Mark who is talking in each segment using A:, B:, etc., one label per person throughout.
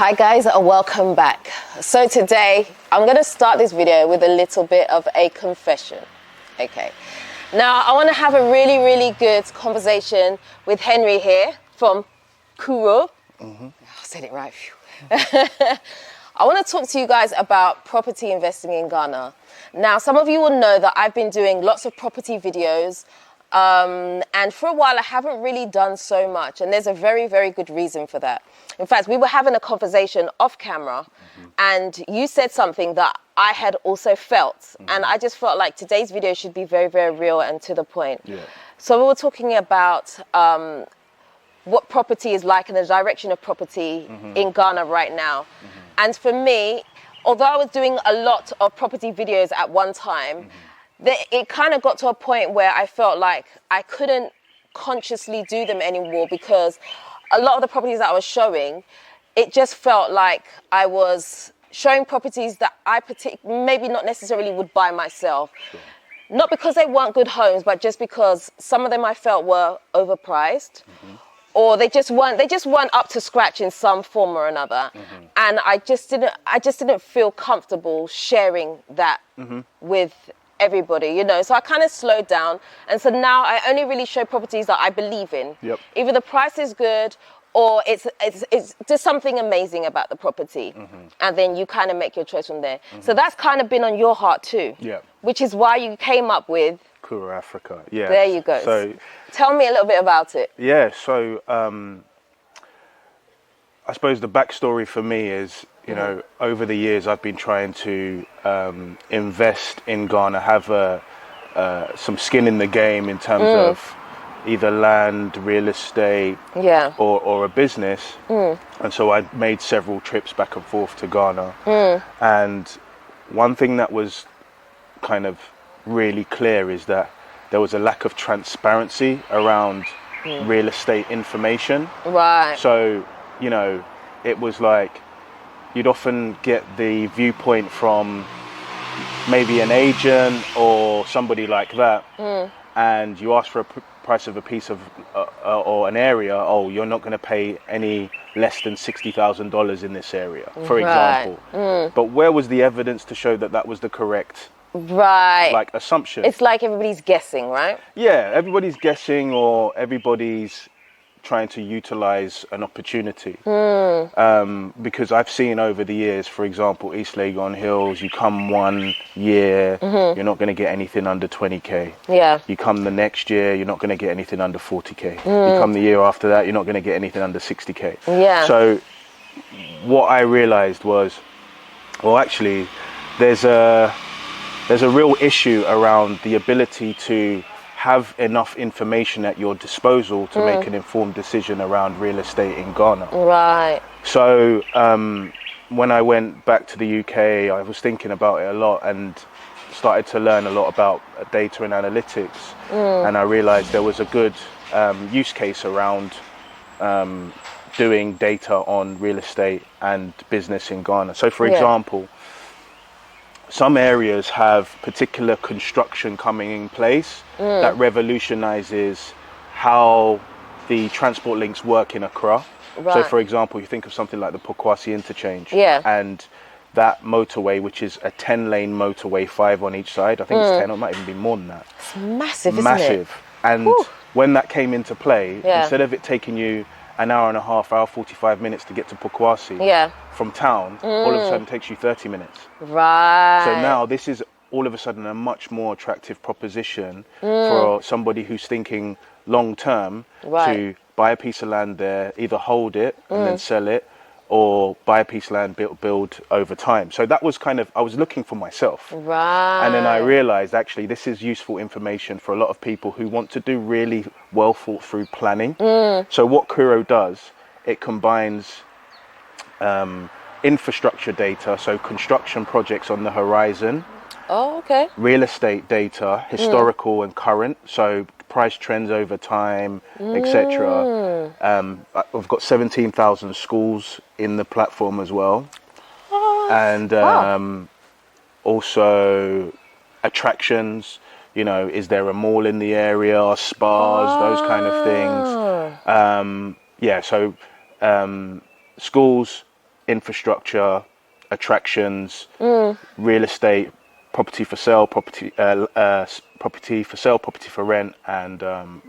A: Hi guys, welcome back. So today I'm going to start this video with a little bit of a confession. Okay, now I want to have a really good conversation with Henry here from Kuro. I said it right. I want to talk to you guys about property investing in Ghana. Now, some of you will know that I've been doing lots of property videos, and for a while I haven't really done so much, and there's a very good reason for that. In fact, we were having a conversation off camera, and you said something that I had also felt, and I just felt like today's video should be very real and to the point. So we were talking about what property is like and the direction of property in Ghana right now. And for me, although I was doing a lot of property videos at one time, it kind of got to a point where I felt like I couldn't consciously do them anymore, because a lot of the properties that I was showing, it just felt like I was showing properties that I maybe not necessarily would buy myself. Not because they weren't good homes, but just because some of them I felt were overpriced, or they just weren't up to scratch in some form or another. And I just didn't feel comfortable sharing that with everybody, you know. So I kind of slowed down, and so now I only really show properties that I believe in. Either the price is good, or it's just something amazing about the property, and then you kind of make your choice from there. So that's kind of been on your heart too, which is why you came up with
B: KuroAfrica.
A: There you go. So tell me a little bit about it.
B: So I suppose the backstory for me is, you know, over the years I've been trying to invest in Ghana, have some skin in the game in terms of either land, real estate, or a business. And so I made several trips back and forth to Ghana. And one thing that was kind of really clear is that there was a lack of transparency around real estate information. So, you know, it was like you'd often get the viewpoint from maybe an agent or somebody like that, and you ask for a price of a piece of or an area. Oh, you're not going to pay any less than $60,000 in this area, for example. But where was the evidence to show that that was the correct like assumption?
A: It's like everybody's guessing, right?
B: Yeah, everybody's guessing, or everybody's trying to utilize an opportunity. Because I've seen over the years, for example, East Legon Hills, you come one year, you're not going to get anything under 20k. You come the next year, you're not going to get anything under 40k. You come the year after that, you're not going to get anything under 60k. So what I realized was, well, actually there's a real issue around the ability to have enough information at your disposal to make an informed decision around real estate in Ghana. So when I went back to the UK, I was thinking about it a lot and started to learn a lot about data and analytics. And I realized there was a good use case around doing data on real estate and business in Ghana. So for example, some areas have particular construction coming in place that revolutionizes how the transport links work in Accra. So for example, you think of something like the Pokwasi interchange, and that motorway, which is a 10-lane motorway, 5 on each side. I think it's 10, or it might even be more than that.
A: It's massive, isn't it?
B: And when that came into play, instead of it taking you an hour and a half, hour 45 minutes to get to Pokwasi from town, all of a sudden takes you 30 minutes. So now this is all of a sudden a much more attractive proposition for somebody who's thinking long term to buy a piece of land there, either hold it and then sell it, or buy a piece of land, build over time. So that was kind of, I was looking for myself. And then I realized, actually, this is useful information for a lot of people who want to do really well thought through planning. So what Kuro does, it combines infrastructure data, so construction projects on the horizon, real estate data, historical and current, so price trends over time, etc. I've got 17,000 schools in the platform as well. And also attractions, you know, is there a mall in the area, spas, those kind of things. So schools, infrastructure, attractions, real estate, property for sale, property for sale, property for rent, and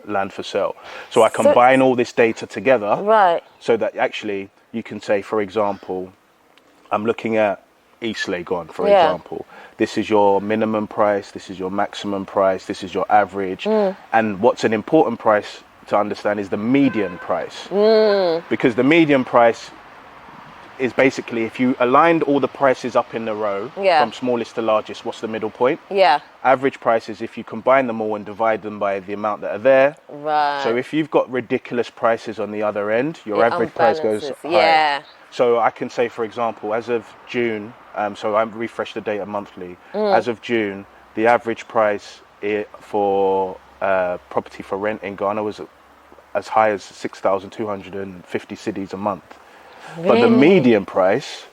B: land for sale. So I combine all this data together,
A: right,
B: so that actually you can say, for example, I'm looking at East Legon, for example. This is your minimum price, this is your maximum price, this is your average. And what's an important price to understand is the median price. Because the median price is basically, if you aligned all the prices up in the row, from smallest to largest, what's the middle point? Average price is if you combine them all and divide them by the amount that are there.
A: Right.
B: So if you've got ridiculous prices on the other end, your average price goes higher. So I can say, for example, as of June, so I refresh the data monthly. As of June, the average price for property for rent in Ghana was as high as 6,250 cedis a month.
A: Really?
B: But the median price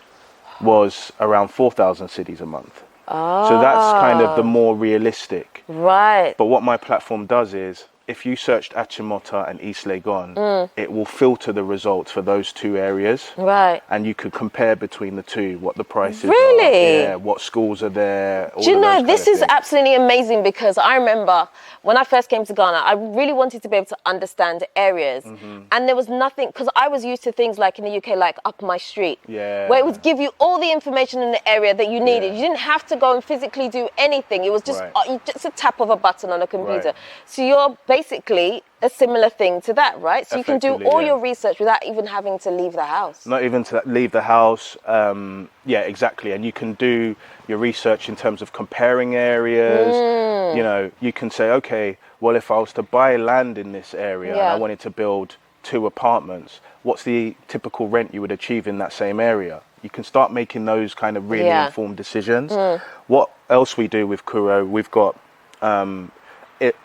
B: was around 4,000 cedis a month. So that's kind of the more realistic.
A: Right.
B: But what my platform does is, if you searched Achimota and East Legon, it will filter the results for those two areas.
A: Right.
B: And you could compare between the two, what the prices are.
A: Really?
B: Yeah, what schools are there.
A: Do you know, this is absolutely amazing, because I remember when I first came to Ghana, I really wanted to be able to understand areas. And there was nothing, because I was used to things like in the UK, like Up My Street, where it would give you all the information in the area that you needed. You didn't have to go and physically do anything. It was just, just a tap of a button on a computer. So you're basically a similar thing to that, right? So you can do all your research without even having to leave the house.
B: Not even to leave the house. Yeah, exactly. And you can do your research in terms of comparing areas. You know, you can say, okay, well, if I was to buy land in this area and I wanted to build 2 apartments, what's the typical rent you would achieve in that same area? You can start making those kind of really informed decisions. What else we do with Kuro, we've got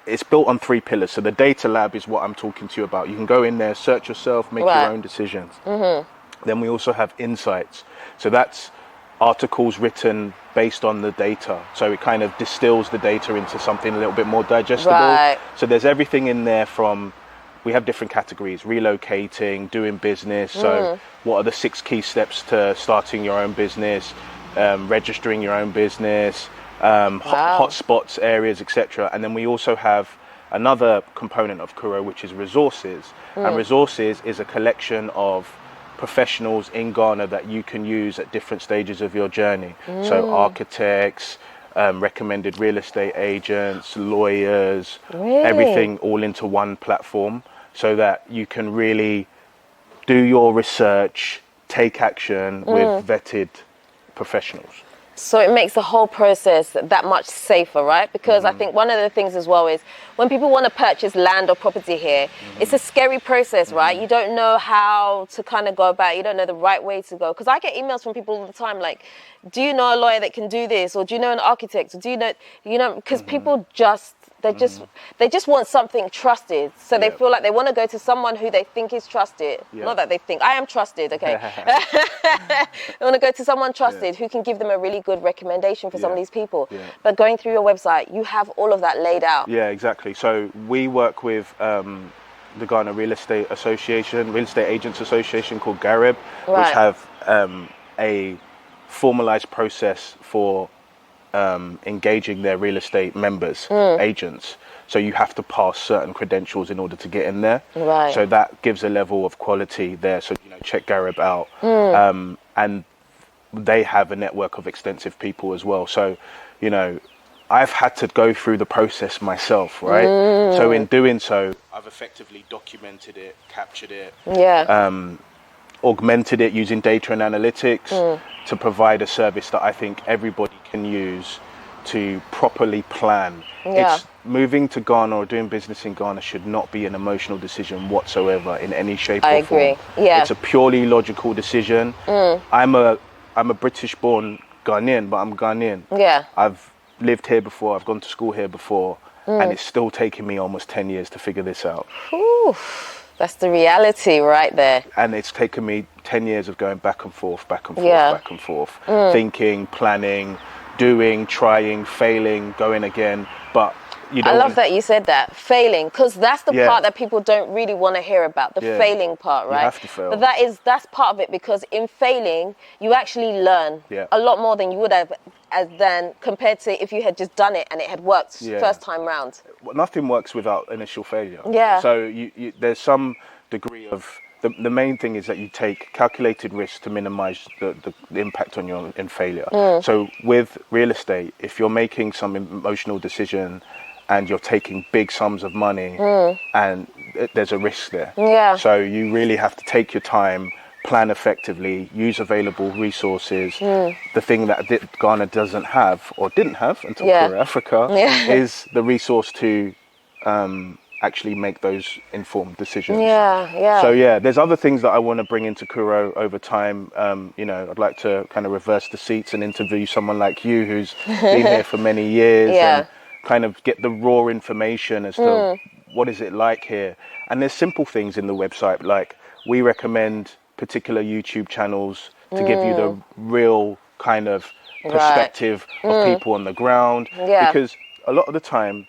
B: it's built on 3 pillars. So the data lab is what I'm talking to you about. You can go in there, search yourself, make your own decisions. Then we also have insights. So that's articles written based on the data. So it kind of distills the data into something a little bit more digestible. So there's everything in there from, we have different categories: relocating, doing business. So what are the 6 key steps to starting your own business, registering your own business, hotspots, areas, etc. And then we also have another component of Kuro, which is resources. And resources is a collection of professionals in Ghana that you can use at different stages of your journey. So architects, recommended real estate agents, lawyers, everything all into one platform, so that you can really do your research, take action with vetted professionals.
A: So it makes the whole process that much safer, right? Because I think one of the things as well is when people want to purchase land or property here, it's a scary process, right? You don't know how to kind of go about it. You don't know the right way to go. Because I get emails from people all the time like, do you know a lawyer that can do this? Or do you know an architect? Or do you know, because people just, they just want something trusted. So they feel like they want to go to someone who they think is trusted. Not that they think, I am trusted, okay? They want to go to someone trusted who can give them a really good recommendation for some of these people. But going through your website, you have all of that laid out.
B: Yeah, exactly. So we work with the Ghana Real Estate Association, Real Estate Agents Association, called GAREB, which have a formalized process for engaging their real estate members, agents. So you have to pass certain credentials in order to get in there. So that gives a level of quality there. So, you know, check Gareb out. And they have a network of extensive people as well. So, you know, I've had to go through the process myself, right? So in doing so, I've effectively documented it, captured it, augmented it using data and analytics to provide a service that I think everybody can use to properly plan. It's moving to Ghana or doing business in Ghana should not be an emotional decision whatsoever in any shape or form. I agree. It's a purely logical decision. I'm a British-born Ghanaian, but I'm Ghanaian. I've lived here before, I've gone to school here before, and it's still taking me almost 10 years to figure this out. That's the reality right there. And it's taken me 10 years of going back and forth, back and forth, back and forth, thinking, planning, doing, trying, failing, going again. But you
A: I
B: don't
A: love
B: want,
A: that you said that. Failing, because that's the
B: Yeah.
A: part that people don't really want to hear about, the
B: Yeah.
A: failing part, right?
B: have to fail.
A: But that's part of it, because in failing, you actually learn
B: Yeah.
A: a lot more than you would have than compared to if you had just done it and it had worked
B: Yeah.
A: first time round.
B: Well, nothing works without initial failure.
A: Yeah.
B: So there's some degree of the main thing is that you take calculated risks to minimize the impact on you in failure. So with real estate, if you're making some emotional decision and you're taking big sums of money, and there's a risk there.
A: Yeah.
B: So you really have to take your time, plan effectively, use available resources. The thing that Ghana doesn't have or didn't have until KuroAfrica is the resource to actually make those informed decisions. So there's other things that I want to bring into Kuro over time. I'd like to kind of reverse the seats and interview someone like you who's been here for many years and kind of get the raw information as to what is it like here. And there's simple things in the website, like we recommend particular YouTube channels to give you the real kind of perspective of people on the ground. Because a lot of the time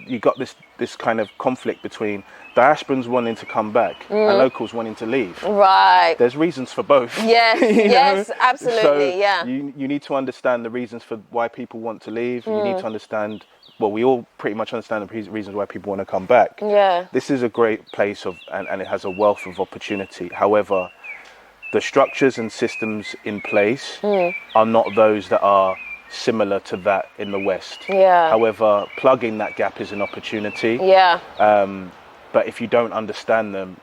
B: you got this kind of conflict between diasporans wanting to come back and locals wanting to leave.
A: Right.
B: There's reasons for both.
A: Yes, yes, absolutely,
B: so you need to understand the reasons for why people want to leave. You need to understand, well, we all pretty much understand the reasons why people want to come back.
A: Yeah.
B: This is a great place and it has a wealth of opportunity. However, the structures and systems in place are not those that are similar to that in the West. However, plugging that gap is an opportunity. But if you don't understand them,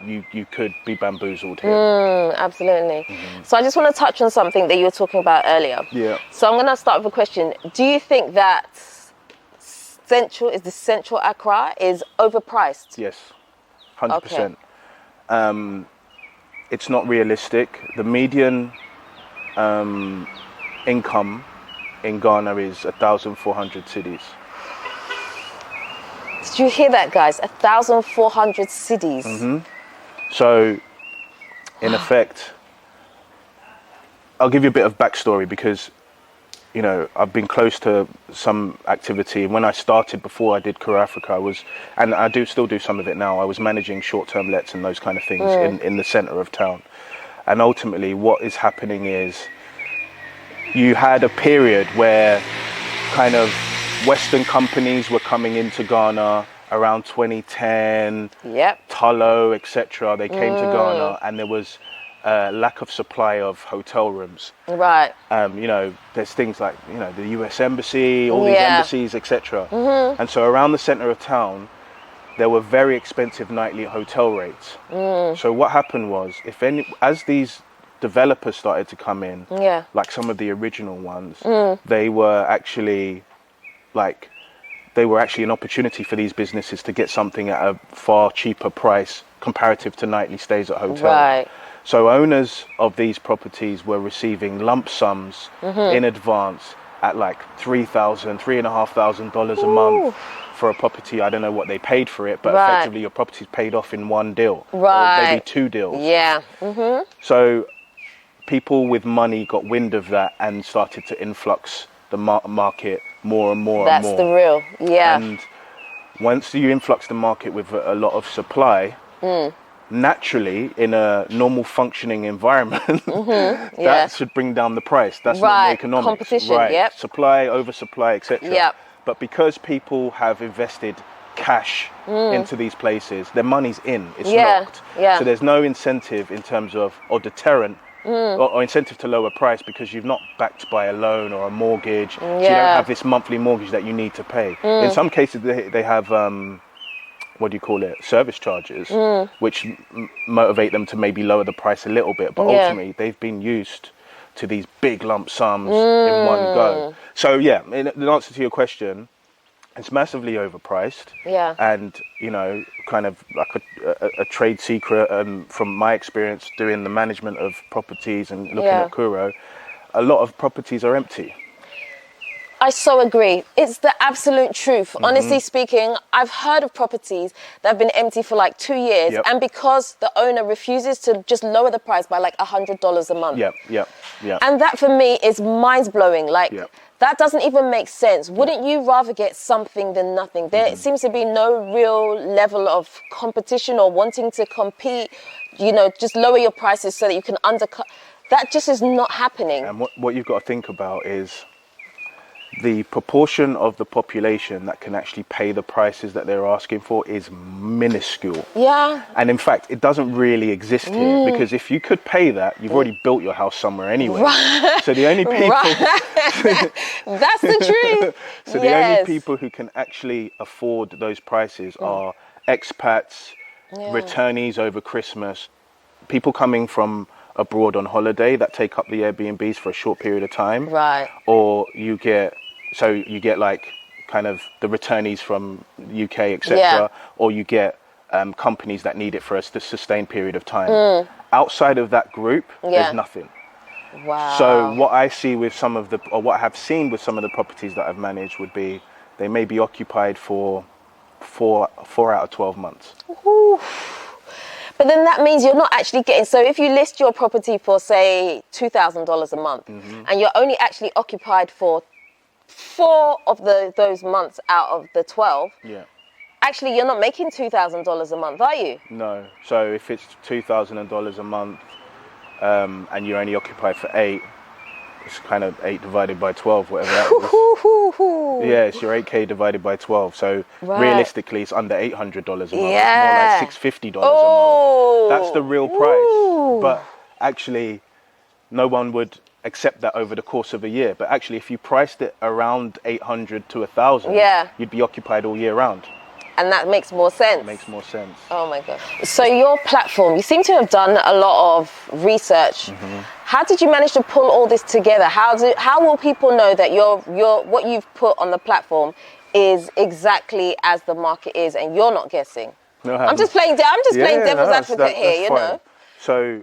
B: you could be bamboozled here.
A: Absolutely. So I just want to touch on something that you were talking about earlier. So I'm going to start with a question. Do you think that Central Accra is overpriced?
B: Yes, 100%. It's not realistic. The median income in Ghana is 1,400 cedis.
A: Did you hear that, guys? 1,400 cedis.
B: So, in effect, I'll give you a bit of backstory because, I've been close to some activity. And when I started, before I did KuroAfrica, and I still do some of it now, I was managing short-term lets and those kind of things in the center of town. And ultimately, what is happening is you had a period where kind of Western companies were coming into Ghana around 2010, Tullow, etc. They came to Ghana and there was a lack of supply of hotel rooms.
A: Right.
B: There's things like, the US Embassy, all these embassies, etc. And so around the center of town, there were very expensive nightly hotel rates. So what happened was, as these developers started to come in, like some of the original ones, they were actually an opportunity for these businesses to get something at a far cheaper price comparative to nightly stays at hotels.
A: Right.
B: So owners of these properties were receiving lump sums in advance at like $3,500 a month for a property. I don't know what they paid for it, but effectively your property's paid off in one deal, or maybe two deals. So people with money got wind of that and started to influx the market more and more and more.
A: That's the real,
B: And once you influx the market with a lot of supply, naturally, in a normal functioning environment, that should bring down the price. That's normal economics.
A: Competition,
B: Supply, oversupply, etc. But because people have invested cash into these places, their money's in, it's locked. So there's no incentive in terms of, or deterrent, or incentive to lower price because you've not backed by a loan or a mortgage. So you don't have this monthly mortgage that you need to pay. In some cases, they have, service charges, which motivate them to maybe lower the price a little bit. But ultimately, they've been used to these big lump sums in one go. So in answer to your question, it's massively overpriced. And, kind of like a trade secret from my experience doing the management of properties and looking at Kuro, a lot of properties are empty.
A: I so agree. It's the absolute truth. Honestly speaking, I've heard of properties that have been empty for like 2 years, and because the owner refuses to just lower the price by like $100 a month. And that for me is mind blowing. Like That doesn't even make sense. Wouldn't you rather get something than nothing? There seems to be no real level of competition or wanting to compete. You know, just lower your prices so that you can undercut. That just is not happening.
B: And what you've got to think about is the proportion of the population that can actually pay the prices that they're asking for is minuscule.
A: Yeah.
B: And in fact, it doesn't really exist here, because if you could pay that, you've already built your house somewhere anyway.
A: Right.
B: So the only people
A: That's the truth.
B: So the only people who can actually afford those prices are expats, returnees over Christmas, people coming from abroad on holiday that take up the Airbnbs for a short period of time.
A: Right.
B: Or you get like kind of the returnees from UK, etc.
A: Yeah.
B: Or you get companies that need it for a sustained period of time. Outside of that group, there's nothing.
A: Wow.
B: So what I see with what I have seen with some of the properties that I've managed would be they may be occupied for four out of 12 months.
A: Ooh. But then that means you're not actually getting, so if you list your property for say $2,000 a month and you're only actually occupied for 4 of those months out of the 12, actually you're not making $2,000 a month, are you?
B: No. So if it's $2,000 a month and you're only occupied for 8, it's kind of 8 divided by 12, whatever that is. Yeah, it's your 8K divided by 12. So realistically, it's under $800 a month. It's more like $650 a month. That's the real price. But actually, no one would accept that over the course of a year. But actually, if you priced it around 800 to 1,000, you'd be occupied all year round.
A: And that makes more sense.
B: It makes more sense.
A: Oh my God. So your platform, you seem to have done a lot of research. How did you manage to pull all this together? How will people know that what you've put on the platform is exactly as the market is and you're not guessing?
B: No,
A: I'm just playing devil's advocate here, you know.
B: So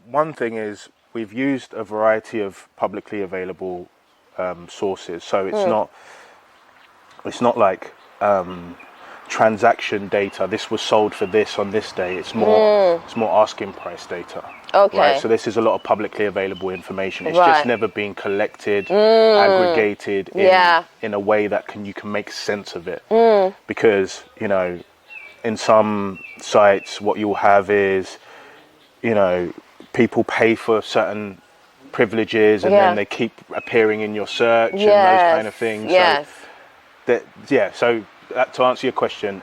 B: one thing is we've used a variety of publicly available sources. So it's not like transaction data. This was sold for this on this day. It's more asking price data.
A: Okay.
B: Right? So this is a lot of publicly available information. It's just never been collected, aggregated in a way that you can make sense of it. Because, you know, in some sites, what you'll have is, you know, people pay for certain privileges and then they keep appearing in your search and those kind of things. So to answer your question,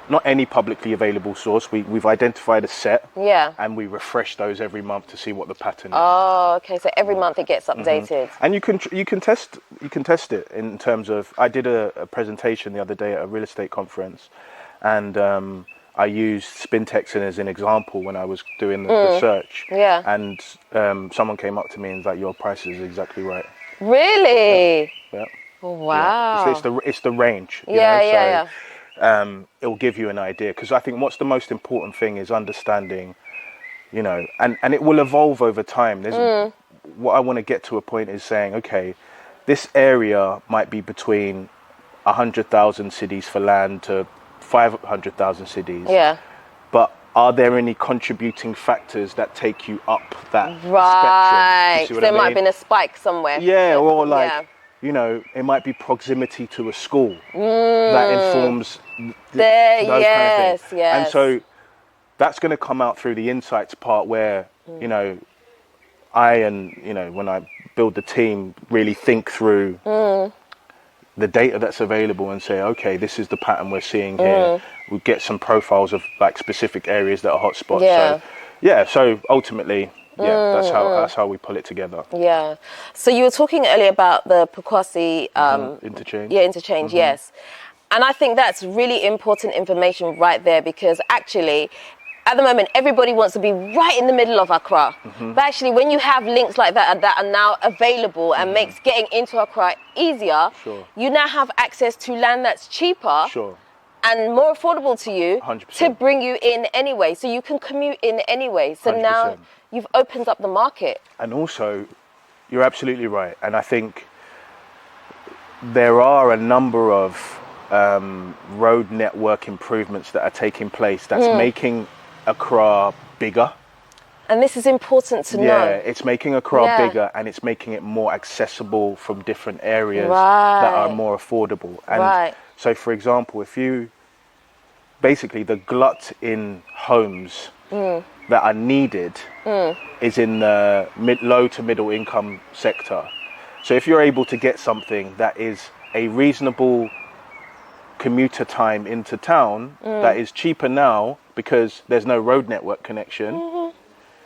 B: not any publicly available source. We've identified a set, and we refresh those every month to see what the pattern is.
A: Oh, okay. So every month it gets updated.
B: And you can test it in terms of. I did a presentation the other day at a real estate conference, and I used Spintex as an example when I was doing the search. And someone came up to me and was like, "Your price is exactly right."
A: Really?
B: Yeah.
A: Wow.
B: It's the range. You know? It'll give you an idea, because I think what's the most important thing is understanding, you know, and it will evolve over time. What I want to get to a point is saying, okay, this area might be between 100,000 cedis for land to 500,000 cedis. But are there any contributing factors that take you up that spectrum?
A: There might have been a spike somewhere.
B: Or like, you know, it might be proximity to a school that informs those kind of things. And so that's going to come out through the insights part where, you know, when I build the team, really think through the data that's available and say, okay, this is the pattern we're seeing here. We'll get some profiles of like specific areas that are hotspots. So ultimately, that's how we pull it together.
A: So you were talking earlier about the Pokwasi
B: interchange.
A: Interchange, yes. And I think that's really important information right there, because actually at the moment everybody wants to be right in the middle of Accra. But actually when you have links like that are now available and makes getting into Accra easier, you now have access to land that's cheaper and more affordable to you
B: 100%.
A: To bring you in anyway. So you can commute in anyway. So 100%. Now you've opened up the market.
B: And also, you're absolutely right. And I think there are a number of road network improvements that are taking place that's making Accra bigger.
A: And this is important to know.
B: It's making Accra
A: Yeah.
B: bigger, and it's making it more accessible from different areas that are
A: Right.
B: more affordable. And
A: Right.
B: so, for example, if you basically the glut in homes that are needed is in the low to middle income sector. So if you're able to get something that is a reasonable commuter time into town, that is cheaper now because there's no road network connection,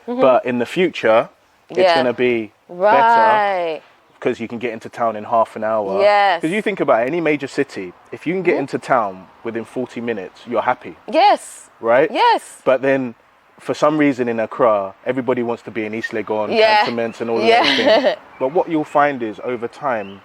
B: but in the future it's going to be better
A: Right.
B: because you can get into town in half an hour.
A: Yes.
B: Because you think about any major city, if you can get into town within 40 minutes, you're happy,
A: Yes.
B: right?
A: Yes.
B: But then, for some reason in Accra, everybody wants to be in East Legon,
A: Yeah.
B: cantonments and all of
A: Yeah.
B: those things. But what you'll find is, over time,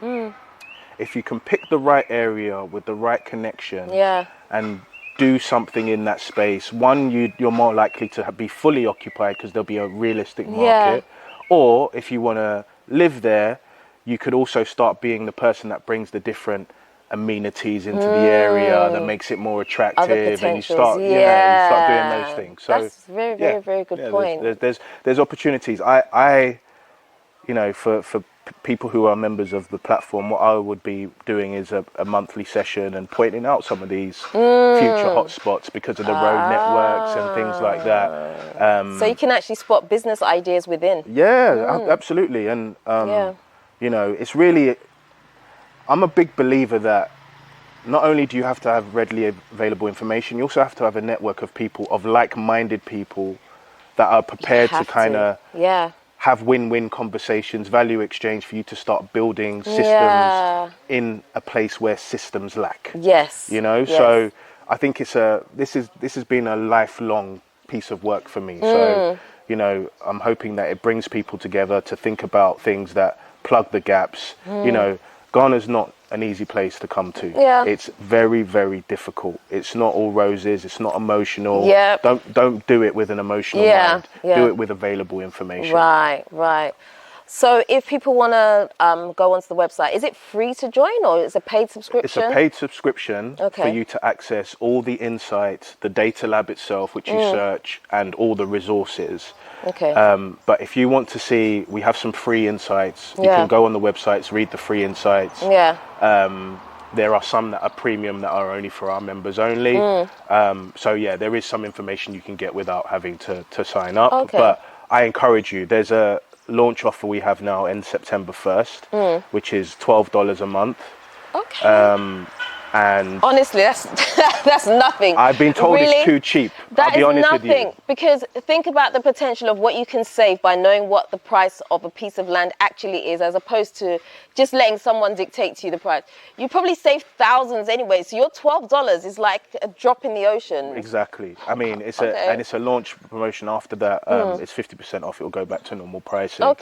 B: if you can pick the right area with the right connection
A: Yeah.
B: and do something in that space, one, you're more likely to be fully occupied because there'll be a realistic market. Or if you want to live there, you could also start being the person that brings the different amenities into the area that makes it more attractive.
A: Other
B: And you
A: potentials.
B: start, you start doing those things. So
A: that's very, very, very good point.
B: There's opportunities. I for people who are members of the platform, what I would be doing is a monthly session and pointing out some of these future hotspots because of the road networks and things like that.
A: So you can actually spot business ideas within.
B: Absolutely. And it's really, I'm a big believer that not only do you have to have readily available information, you also have to have a network of people, of like-minded people that are prepared to kind of have win-win conversations, value exchange for you to start building systems in a place where systems lack.
A: Yes.
B: So I think this has been a lifelong piece of work for me. So, I'm hoping that it brings people together to think about things that plug the gaps. Ghana's not an easy place to come to. It's very, very difficult. It's not all roses. It's not emotional. Don't do it with an emotional mind. Do it with available information.
A: Right. So if people want to go onto the website, is it free to join or is it a paid subscription?
B: It's a paid subscription for you to access all the insights, the data lab itself, which you search, and all the resources. But if you want to see, we have some free insights. You can go on the websites, read the free insights. There are some that are premium that are only for our members only. There is some information you can get without having to sign up. But I encourage you. There's a launch offer we have now in September 1st, which is $12 a month. And
A: honestly, that's nothing.
B: I've been told it's too cheap. I'll be honest with you.
A: Because think about the potential of what you can save by knowing what the price of a piece of land actually is, as opposed to just letting someone dictate to you the price. You probably save thousands anyway, so your $12 is like a drop in the ocean.
B: Exactly. I mean, it's a launch promotion. After that, it's 50% off. It will go back to normal pricing.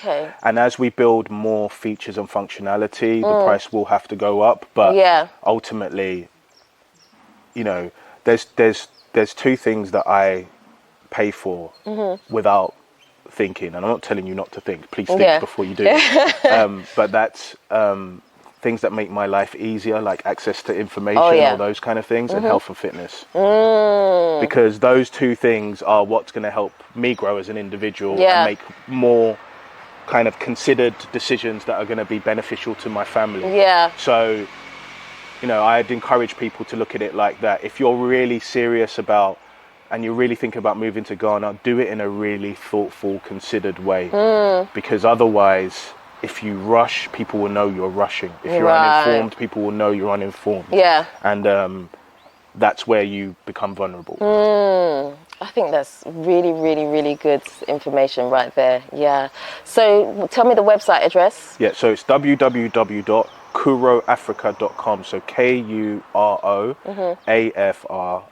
B: And as we build more features and functionality, the price will have to go up. But ultimately, there's two things that I pay for without thinking, and I'm not telling you not to think. Please think before you do. But that's things that make my life easier, like access to information, all those kind of things, and health and fitness. Because those two things are what's going to help me grow as an individual and make more kind of considered decisions that are going to be beneficial to my family. So I'd encourage people to look at it like that. If you're really serious about, and you're really thinking about moving to Ghana, do it in a really thoughtful, considered way. Because otherwise, if you rush, people will know you're rushing. If you're uninformed, people will know you're uninformed. And that's where you become vulnerable.
A: I think that's really, really, really good information right there. So tell me the website address.
B: So it's www.KuroAfrica.com. So KuroAfrica.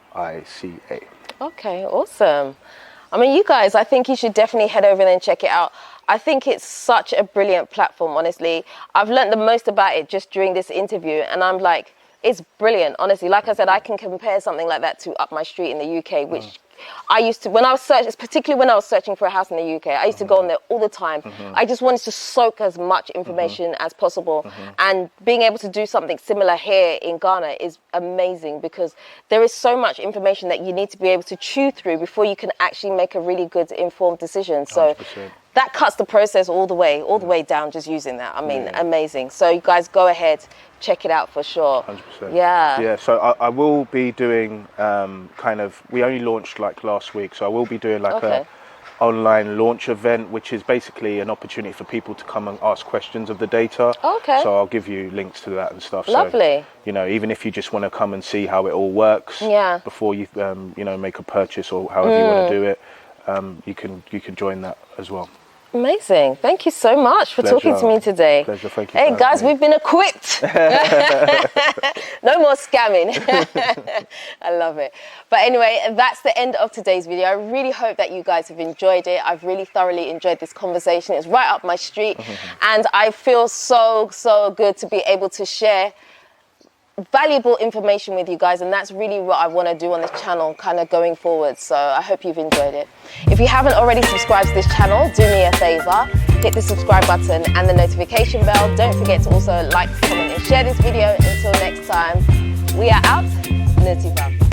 A: Okay, awesome. I mean, you guys, I think you should definitely head over there and check it out. I think it's such a brilliant platform, honestly. I've learned the most about it just during this interview, and I'm like, it's brilliant, honestly. Like I said, I can compare something like that to Up My Street in the UK, which I used to, when I was searching, particularly when I was searching for a house in the UK, I used to go on there all the time. I just wanted to soak as much information as possible. And being able to do something similar here in Ghana is amazing, because there is so much information that you need to be able to chew through before you can actually make a really good informed decision. So
B: 100%.
A: that cuts the process all the way down just using that. I mean, amazing. So you guys go ahead, check it out for sure.
B: 100%.
A: Yeah.
B: Yeah, so I will be doing we only launched like last week, so I will be doing like a online launch event, which is basically an opportunity for people to come and ask questions of the data.
A: Okay.
B: So I'll give you links to that and stuff.
A: Lovely.
B: So, you know, even if you just want to come and see how it all works before you make a purchase or however you want to do it, you can join that as well.
A: Amazing. Thank you so much for talking to me today.
B: Pleasure. Thank you.
A: Hey guys, we've been equipped. No more scamming. I love it. But anyway, that's the end of today's video. I really hope that you guys have enjoyed it. I've really thoroughly enjoyed this conversation. It's right up my street. And I feel so good to be able to share valuable information with you guys, and that's really what I want to do on this channel kind of going forward. So I hope you've enjoyed it. If you haven't already subscribed to this channel, do me a favor, hit the subscribe button and the notification bell. Don't forget to also like, comment and share this video. Until next time, we are out. Nutivam.